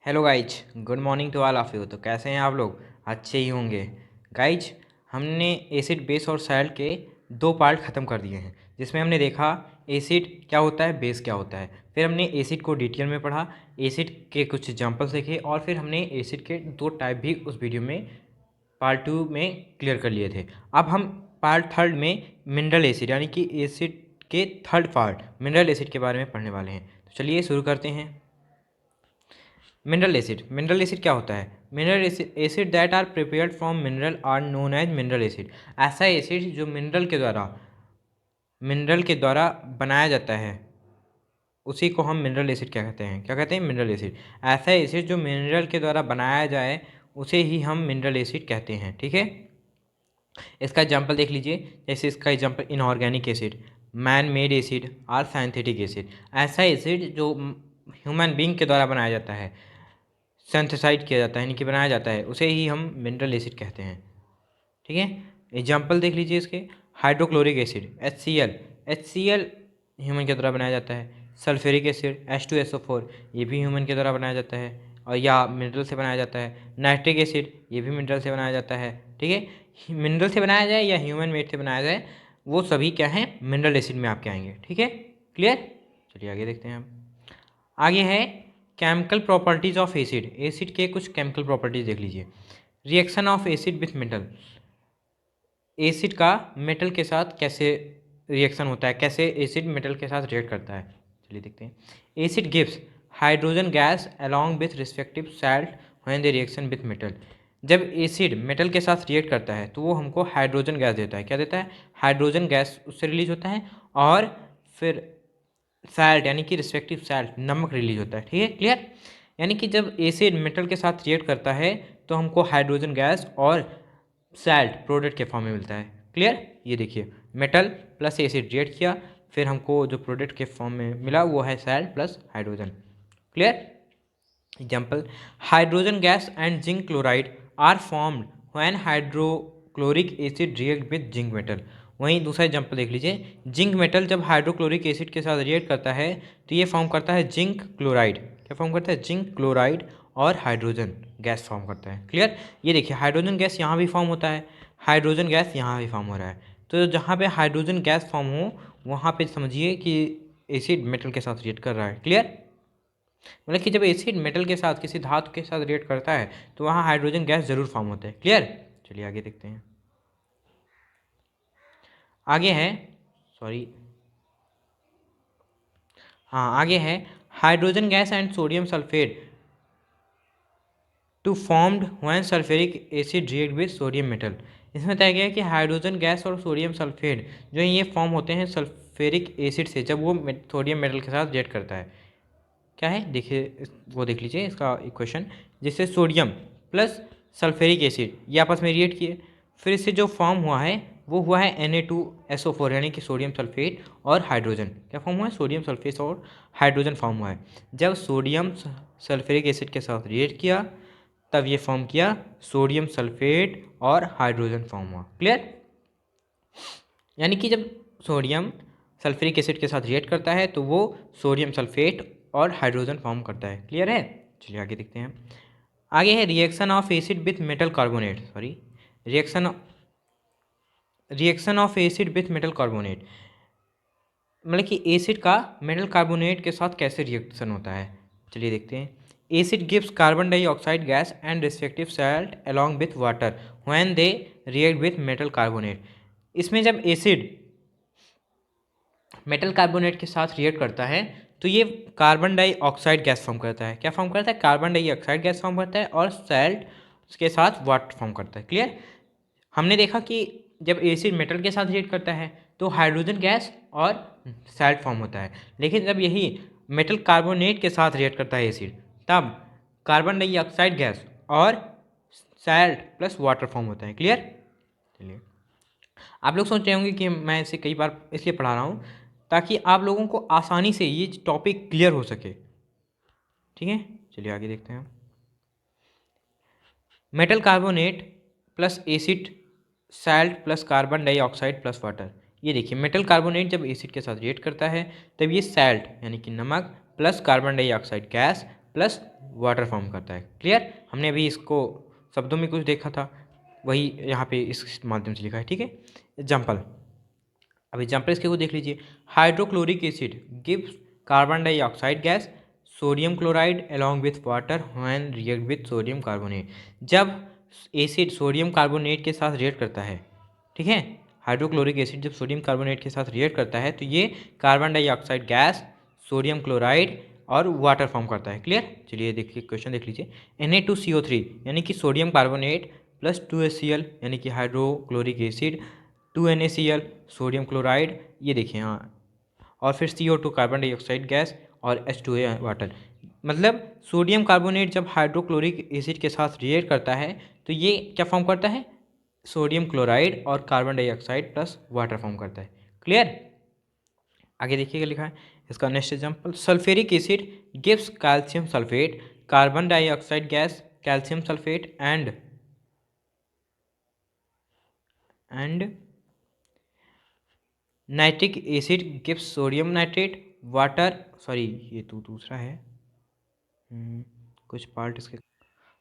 Hello guys, good morning to all of you. तो कैसे हैं आप लोग? अच्छे ही होंगे। गाइज, हमने एसिड बेस और सैल्ट के दो पार्ट ख़त्म कर दिए हैं, जिसमें हमने देखा एसिड क्या होता है, बेस क्या होता है। फिर हमने एसिड को डिटेल में पढ़ा, एसिड के कुछ एग्जांपल्स देखे और फिर हमने एसिड के दो टाइप भी उस वीडियो में पार्ट 2 में क्लियर कर लिए थे। अब हम पार्ट थर्ड में मिनरल एसिड यानी कि एसिड के थर्ड पार्ट मिनरल एसिड के बारे में पढ़ने वाले हैं। तो चलिए शुरू करते हैं। मिनरल एसिड क्या होता है? Mineral acid that are prepared from mineral are known as mineral acid. ऐसा एसिड जो मिनरल के द्वारा बनाया जाता है, उसी को हम मिनरल एसिड क्या कहते हैं? क्या कहते हैं? Mineral acid. ऐसा एसिड जो मिनरल के द्वारा बनाया जाए उसे ही हम मिनरल एसिड कहते हैं। ठीक है, इसका एग्जाम्पल देख लीजिए। जैसे इसका example inorganic acid, man made acid और साइंथेटिक एसिड। ऐसा एसिड जो ह्यूमन बींग के द्वारा बनाया जाता है, सिंथेसाइड किया जाता है यानी कि बनाया जाता है, उसे ही हम मिनरल एसिड कहते हैं। ठीक है, एग्जाम्पल देख लीजिए इसके। हाइड्रोक्लोरिक एसिड HCl ह्यूमन के द्वारा बनाया जाता है। सल्फ्यूरिक एसिड H2SO4 ये भी ह्यूमन के द्वारा बनाया जाता है और या मिनरल से बनाया जाता है। नाइट्रिक एसिड ये भी मिनरल से बनाया जाता है। ठीक है, मिनरल से बनाया जाए या ह्यूमन मेड से बनाया जाए, वो सभी क्या हैं? मिनरल एसिड में आपके आएंगे। ठीक है, क्लियर? चलिए आगे देखते हैं हम। आगे है chemical properties of acid. Acid के कुछ केमिकल प्रॉपर्टीज देख लीजिए। Reaction of acid with metal. Acid का मेटल के साथ कैसे रिएक्शन होता है, कैसे एसिड मेटल के साथ रिएक्ट करता है, चलिए देखते हैं। Acid gives hydrogen gas along with respective salt when the reaction with metal. जब एसिड मेटल के साथ रिएक्ट करता है तो वो हमको हाइड्रोजन गैस देता है। क्या देता है? हाइड्रोजन गैस उससे रिलीज होता है और फिर सैल्ट यानी कि रिस्पेक्टिव सैल्ट नमक रिलीज होता है। ठीक है, क्लियर? यानी कि जब एसिड मेटल के साथ रिएक्ट करता है तो हमको हाइड्रोजन गैस और सैल्ट प्रोडक्ट के फॉर्म में मिलता है। क्लियर? ये देखिए, मेटल प्लस एसिड रिएक्ट किया, फिर हमको जो प्रोडक्ट के फॉर्म में मिला वो है salt plus hydrogen. Clear? Example, hydrogen gas and zinc chloride are formed when hydrochloric acid react with zinc metal. वहीं दूसरा एग्जाम्पल देख लीजिए। जिंक मेटल जब हाइड्रोक्लोरिक एसिड के साथ रिएक्ट करता है तो ये फॉर्म करता है जिंक क्लोराइड। क्या फॉर्म करता है? जिंक क्लोराइड और हाइड्रोजन गैस फॉर्म करता है। क्लियर? ये देखिए, हाइड्रोजन गैस यहाँ भी फॉर्म होता है, हाइड्रोजन गैस यहाँ भी फॉर्म हो रहा है। तो जहाँ पे हाइड्रोजन गैस फॉर्म हो वहाँ पे समझिए कि एसिड मेटल के साथ रिएक्ट कर रहा है। क्लियर? मतलब कि जब एसिड मेटल के साथ किसी धातु के साथ रिएक्ट करता है तो वहाँ हाइड्रोजन गैस जरूर फॉर्म होता है। क्लियर? चलिए आगे देखते हैं। आगे है, सॉरी, हाँ आगे है hydrogen gas and sodium sulphate to formed when sulphuric acid react with sodium metal. इसमें बताया गया है कि हाइड्रोजन गैस और सोडियम सल्फेट जो है ये फॉर्म होते हैं सल्फ्यूरिक एसिड से जब वो सोडियम मेटल के साथ रिएक्ट करता है। क्या है देखिए, वो देख लीजिए इसका इक्वेशन। जिससे सोडियम प्लस सल्फ्यूरिक एसिड ये आपस में रिएक्ट किए, फिर इससे जो फॉर्म हुआ है वो हुआ है Na2SO4 यानी कि सोडियम सल्फेट और हाइड्रोजन। क्या फॉर्म हुआ है? सोडियम सल्फेट और हाइड्रोजन फॉर्म हुआ है। जब सोडियम सल्फ्यूरिक एसिड के साथ रिएक्ट किया तब ये फॉर्म किया सोडियम सल्फेट और हाइड्रोजन फॉर्म हुआ। क्लियर? यानी कि जब सोडियम सल्फ्यूरिक एसिड के साथ रिएक्ट करता है तो वो सोडियम सल्फेट और हाइड्रोजन फॉर्म करता है। क्लियर है? चलिए आगे देखते हैं। आगे है reaction of acid with metal carbonate. Sorry, reaction of acid with metal carbonate मतलब कि एसिड का मेटल कार्बोनेट के साथ कैसे रिएक्शन होता है, चलिए देखते हैं। Acid gives carbon dioxide gas and respective salt along with water when they react with metal carbonate. इसमें जब एसिड मेटल कार्बोनेट के साथ रिएक्ट करता है तो ये कार्बन डाइऑक्साइड गैस फॉर्म करता है। क्या फॉर्म करता है? कार्बन डाइऑक्साइड गैस फॉर्म करता है और सैल्ट के साथ वाटर फॉर्म करता है। क्लियर? हमने देखा कि जब एसिड मेटल के साथ रिएक्ट करता है तो हाइड्रोजन गैस और सैल्ट फॉर्म होता है, लेकिन जब यही मेटल कार्बोनेट के साथ रिएक्ट करता है एसिड तब कार्बन डाइऑक्साइड गैस और सैल्ट प्लस वाटर फॉर्म होता है। क्लियर? चलिए, आप लोग सोच रहे होंगे कि मैं इसे कई बार इसलिए पढ़ा रहा हूँ ताकि आप लोगों को आसानी से ये टॉपिक क्लियर हो सके। ठीक है, चलिए आगे देखते हैं। Metal carbonate plus acid salt plus carbon dioxide plus water. ये देखिए, मेटल कार्बोनेट जब एसिड के साथ रिएक्ट करता है तब ये सैल्ट यानी कि नमक plus carbon dioxide gas plus water form करता है। क्लियर? हमने अभी इसको शब्दों में कुछ देखा था, वही यहाँ पे इस माध्यम से लिखा है। ठीक है, एग्जाम्पल, अब एग्जाम्पल इसके को देख लीजिए। Hydrochloric acid gives carbon dioxide gas sodium chloride along with water when react with sodium carbonate. जब एसिड सोडियम कार्बोनेट के साथ रिएक्ट करता है, ठीक है, हाइड्रोक्लोरिक एसिड जब सोडियम कार्बोनेट के साथ रिएक्ट करता है तो ये carbon dioxide gas, sodium chloride और वाटर फॉर्म करता है। क्लियर? चलिए देखिए क्वेश्चन देख लीजिए। Na2CO3 यानी कि सोडियम कार्बोनेट प्लस 2HCl यानी कि hydrochloric acid 2NaCl sodium chloride, ये देखिए हाँ, और फिर CO2 कार्बन डाइऑक्साइड गैस और H2A वाटर। मतलब सोडियम कार्बोनेट जब हाइड्रोक्लोरिक एसिड के साथ रिएक्ट करता है तो ये क्या फॉर्म करता है? सोडियम क्लोराइड और carbon dioxide plus water form करता है। क्लियर? आगे देखिएगा लिखा है इसका next example, sulphuric acid gives calcium sulphate, carbon dioxide gas, calcium sulphate and nitric acid gives sodium nitrate, water, sorry ये तो दूसरा है, कुछ पार्ट इसके,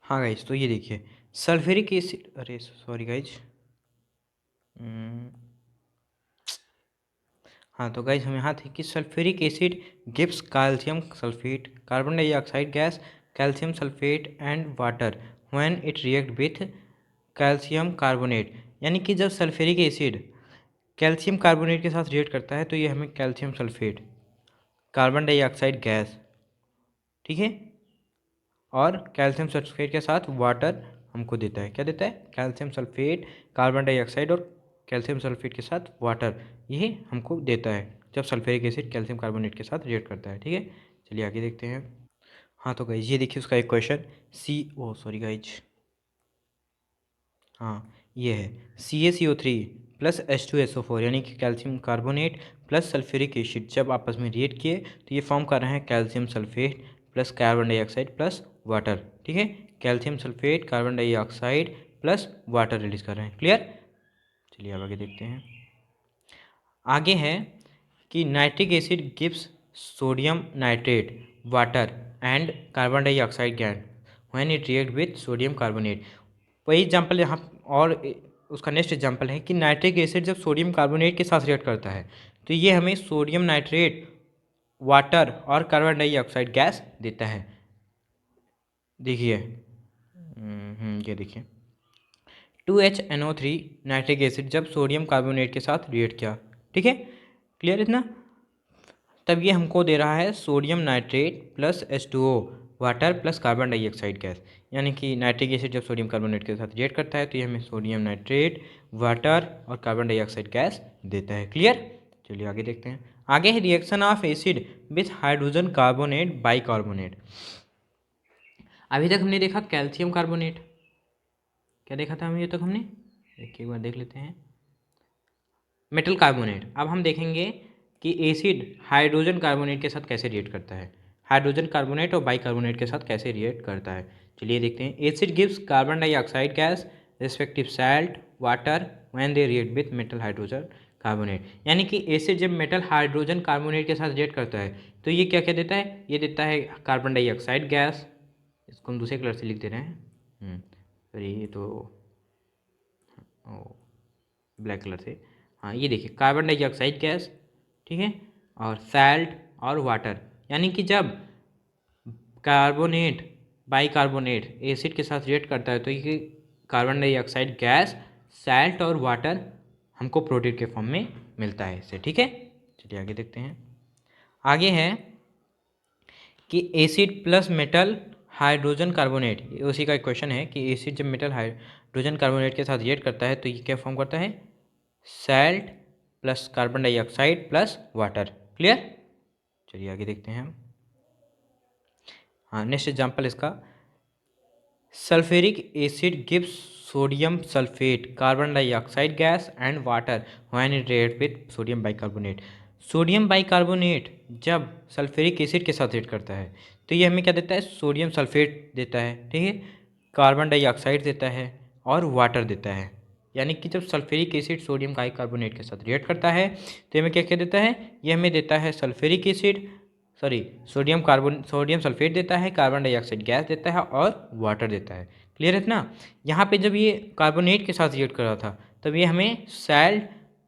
हाँ गाइज, तो ये देखिए सल्फ्यूरिक एसिड, अरे सॉरी गाइज, हाँ तो गाइज हम यहाँ थे कि sulphuric acid gives calcium sulphate, carbon dioxide gas, calcium sulphate and water when it react with calcium carbonate. यानी कि जब सल्फ्यूरिक एसिड कैल्शियम कार्बोनेट के साथ रिएक्ट करता है तो ये हमें calcium sulphate, carbon dioxide gas, ठीक है, और कैल्शियम सल्फेट के साथ वाटर हमको देता है। क्या देता है? कैल्शियम सल्फेट, कार्बन डाइऑक्साइड और कैल्शियम सल्फेट के साथ वाटर, ये हमको देता है जब सल्फ्यूरिक एसिड कैल्शियम कार्बोनेट के साथ रिएक्ट करता है। ठीक है, चलिए आगे देखते हैं। हाँ तो गाइज ये देखिए उसका एक क्वेश्चन, सॉरी गाइज, हाँ ये है CaCO3 प्लस H2SO4 यानी कि calcium carbonate plus sulphuric acid जब आपस में रिएक्ट किए तो ये फॉर्म कर रहे हैं calcium sulphate plus carbon dioxide plus water. ठीक है, calcium sulphate, carbon dioxide plus water release कर रहे हैं। क्लियर? चलिए अब आगे देखते हैं। आगे है कि nitric acid gives sodium nitrate, water and carbon dioxide gas when it react with sodium carbonate. वही एग्जाम्पल यहाँ, और उसका नेक्स्ट एग्जाम्पल है कि नाइट्रिक एसिड जब सोडियम कार्बोनेट के साथ रिएक्ट करता है तो ये हमें सोडियम नाइट्रेट, वाटर और कार्बन डाइऑक्साइड गैस देता है। देखिए ये देखिए 2HNO3 नाइट्रिक एसिड जब सोडियम कार्बोनेट के साथ रिएक्ट किया, ठीक है, क्लियर इतना, तब ये हमको दे रहा है sodium nitrate plus H2O water plus carbon dioxide gas. यानी कि नाइट्रिक एसिड जब सोडियम कार्बोनेट के साथ रिएक्ट करता है तो ये हमें सोडियम नाइट्रेट, वाटर और कार्बन डाइऑक्साइड गैस देता है। क्लियर? चलिए आगे देखते हैं। आगे है reaction of acid with hydrogen carbonate bicarbonate. अभी तक हमने देखा कैल्शियम कार्बोनेट, क्या देखा था हमें ये तक हमने, देखिए एक बार देख लेते हैं, मेटल कार्बोनेट। अब हम देखेंगे कि एसिड हाइड्रोजन कार्बोनेट के साथ कैसे रिएक्ट करता है, हाइड्रोजन कार्बोनेट और बाइकार्बोनेट के साथ कैसे रिएक्ट करता है। चलिए देखते हैं। Acid gives carbon dioxide gas respective salt water when they react with metal hydrogen carbonate. यानी कि एसिड जब मेटल हाइड्रोजन कार्बोनेट के साथ रिएक्ट करता है तो ये क्या क्या देता है? ये देता है कार्बन डाइऑक्साइड गैस, इसको हम दूसरे कलर से लिख दे रहे हैं, सॉरी ये तो ब्लैक कलर से, हाँ ये देखिए कार्बन डाइऑक्साइड गैस, ठीक है, और सैल्ट और वाटर। यानी कि जब कार्बोनेट बाइकार्बोनेट एसिड के साथ रिएक्ट करता है तो ये कार्बन डाइऑक्साइड गैस, सैल्ट और वाटर हमको प्रोटीन के फॉर्म में मिलता है इससे। ठीक है, चलिए आगे देखते हैं। आगे है कि acid plus metal hydrogen carbonate, उसी का एक क्वेश्चन है कि एसिड जब मेटल हाइड्रोजन कार्बोनेट के साथ रिएक्ट करता है तो ये क्या फॉर्म करता है? Salt plus carbon dioxide plus water. Clear? चलिए आगे देखते हैं हम। हाँ नेक्स्ट एग्जांपल इसका, sulphuric acid gives sodium sulphate, carbon dioxide gas and water when it react with sodium bicarbonate. Sodium bicarbonate जब सल्फ्यूरिक एसिड के साथ रिएक्ट करता है तो ये हमें क्या देता है? सोडियम सल्फेट देता है, ठीक है, कार्बन डाइऑक्साइड देता है और वाटर देता है। यानी कि जब सल्फ्यूरिक एसिड सोडियम बाइकार्बोनेट के साथ रिएक्ट करता है तो हमें क्या क्या देता है? ये हमें देता है सल्फ्यूरिक एसिड, सोडियम सल्फेट देता है, कार्बन डाइऑक्साइड गैस देता है और वाटर देता है। क्लियर है ना। यहाँ पे जब ये कार्बोनेट के साथ रिएक्ट कर रहा था तब ये हमें सैल्ट,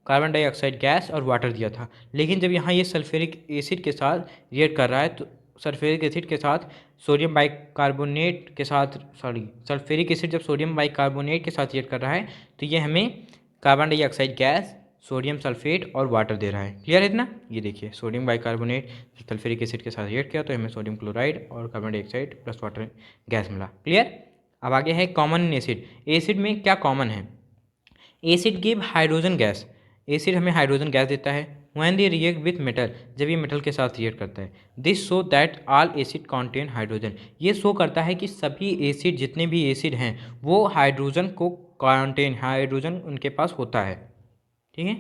कार्बन डाइऑक्साइड गैस और वाटर दिया था। लेकिन जब यहाँ ये सल्फ्यूरिक एसिड के साथ रिएक्ट कर रहा है तो सल्फ्यूरिक एसिड के साथ सोडियम बाइकार्बोनेट के साथ सल्फ्यूरिक एसिड जब सोडियम बाइकार्बोनेट के साथ रिएक्ट कर रहा है तो ये हमें carbon dioxide gas, sodium sulphate और वाटर दे रहा है। क्लियर है इतना। ये देखिए सोडियम बाइकार्बोनेट सल्फ्यूरिक एसिड के साथ रिएक्ट किया तो हमें सोडियम क्लोराइड और carbon dioxide plus water gas मिला। क्लियर। अब आगे है कॉमन एसिड। एसिड में क्या कॉमन है? Acid give hydrogen gas. Acid हमें हाइड्रोजन गैस देता है when they react with metal, जब ये मेटल के साथ रिएक्ट करता है। This show that all acid contain hydrogen. ये शो करता है कि सभी एसिड, जितने भी एसिड हैं वो हाइड्रोजन को कॉन्टेन, हाइड्रोजन उनके पास होता है। ठीक है।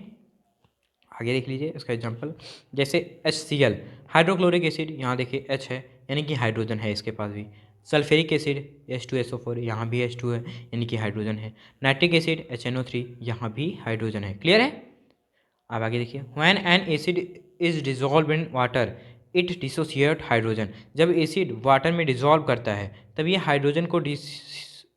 आगे देख लीजिए इसका एग्जांपल, जैसे HCl हाइड्रोक्लोरिक एसिड, यहाँ देखिए H है यानी कि हाइड्रोजन है इसके पास भी। सल्फ्यूरिक एसिड H2SO4, यहाँ भी H2 है यानी कि हाइड्रोजन है। नाइट्रिक एसिड HNO3, यहाँ भी हाइड्रोजन है। क्लियर है। अब आगे देखिए, when an acid is dissolve in water it dissociate hydrogen. जब एसिड वाटर में डिजॉल्व करता है तब ये हाइड्रोजन को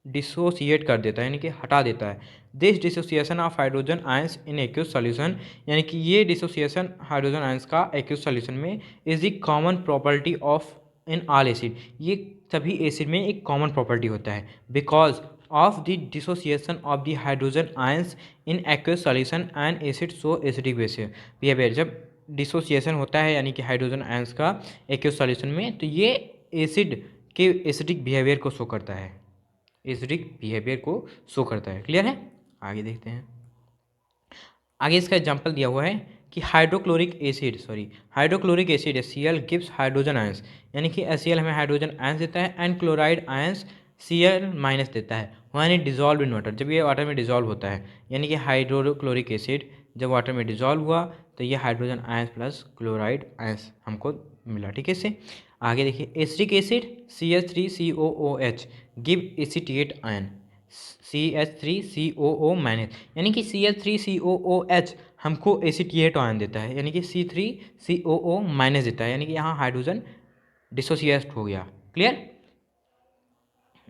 डिसोसिएट कर देता है यानी कि हटा देता है। This dissociation of hydrogen ions in aqueous solution, यानी कि ये डिसोसिएशन हाइड्रोजन आयंस का एक्यूस सॉल्यूशन में is the common property of in all acid. ये सभी एसिड में एक कॉमन प्रॉपर्टी होता है because of the dissociation of the hydrogen ions in aqueous solution and acid so acidic behaviour. जब dissociation होता है यानी कि हाइड्रोजन आयंस का एक्यूस सॉल्यूशन में तो ये एसिड के एसिडिक बिहेवियर को शो करता है, एसिडिक बिहेवियर को शो करता है। क्लियर है। आगे देखते हैं। आगे इसका एग्जांपल दिया हुआ है कि hydrochloric acid HCl gives hydrogen ions, यानी कि HCl हमें हाइड्रोजन आयंस देता है and chloride ions Cl minus देता है when it dissolve in water, जब ये वाटर में डिजॉल्व होता है। यानी कि हाइड्रोक्लोरिक एसिड जब वाटर में डिजॉल्व हुआ तो ये hydrogen ions plus chloride ions हमको मिला। ठीक है। इससे आगे देखिए, acetic acid CH3COOH give acetate ion CH3COO minus, यानी कि CH3COOH हमको एसिटिएट आयन देता है यानी कि C3COO माइनस देता है, यानी कि यहाँ हाइड्रोजन डिसोसिएट हो गया। क्लियर।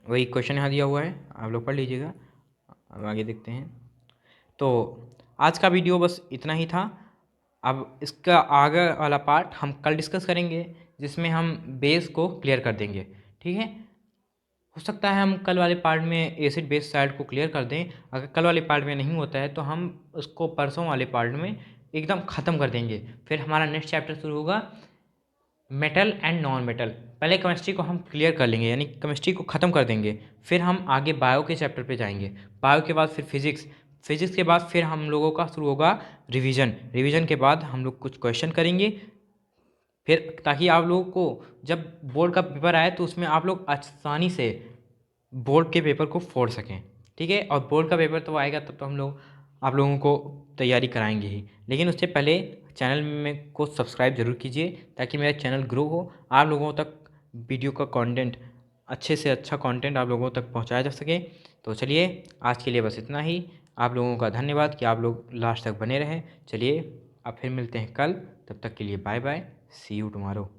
वही क्वेश्चन यहाँ दिया हुआ है, आप लोग पढ़ लीजिएगा। अब आगे देखते हैं। तो आज का वीडियो बस इतना ही था। अब इसका आगे वाला पार्ट हम कल डिस्कस करेंगे जिसमें हम बेस को क्लियर कर देंगे। ठीक है। हो सकता है हम कल वाले पार्ट में एसिड बेस साइड को क्लियर कर दें। अगर कल वाले पार्ट में नहीं होता है तो हम उसको परसों वाले पार्ट में एकदम ख़त्म कर देंगे। फिर हमारा नेक्स्ट चैप्टर शुरू होगा मेटल एंड नॉन मेटल। पहले केमिस्ट्री को हम क्लियर कर लेंगे यानी केमिस्ट्री को ख़त्म कर देंगे, फिर हम आगे बायो के चैप्टर पे जाएंगे। बायो के बाद फिर फिजिक्स के बाद फिर हम लोगों का शुरू होगा रिवीजन के बाद हम लोग कुछ क्वेश्चन करेंगे फिर, ताकि आप लोगों को जब बोर्ड का पेपर आए तो उसमें आप लोग आसानी से बोर्ड के पेपर को फोड़ सकें। ठीक है। और बोर्ड का पेपर तो आएगा तब तो हम लोग आप लोगों को तैयारी कराएंगे ही, लेकिन उससे पहले चैनल में को सब्सक्राइब जरूर कीजिए ताकि मेरा चैनल ग्रो हो, आप लोगों तक वीडियो का कंटेंट, अच्छे से अच्छा कंटेंट आप लोगों तक पहुंचाया जा सके। तो चलिए आज के लिए बस इतना ही। आप लोगों का धन्यवाद कि आप लोग लास्ट तक बने रहें। चलिए अब फिर मिलते हैं कल, तब तक के लिए bye bye, see you tomorrow.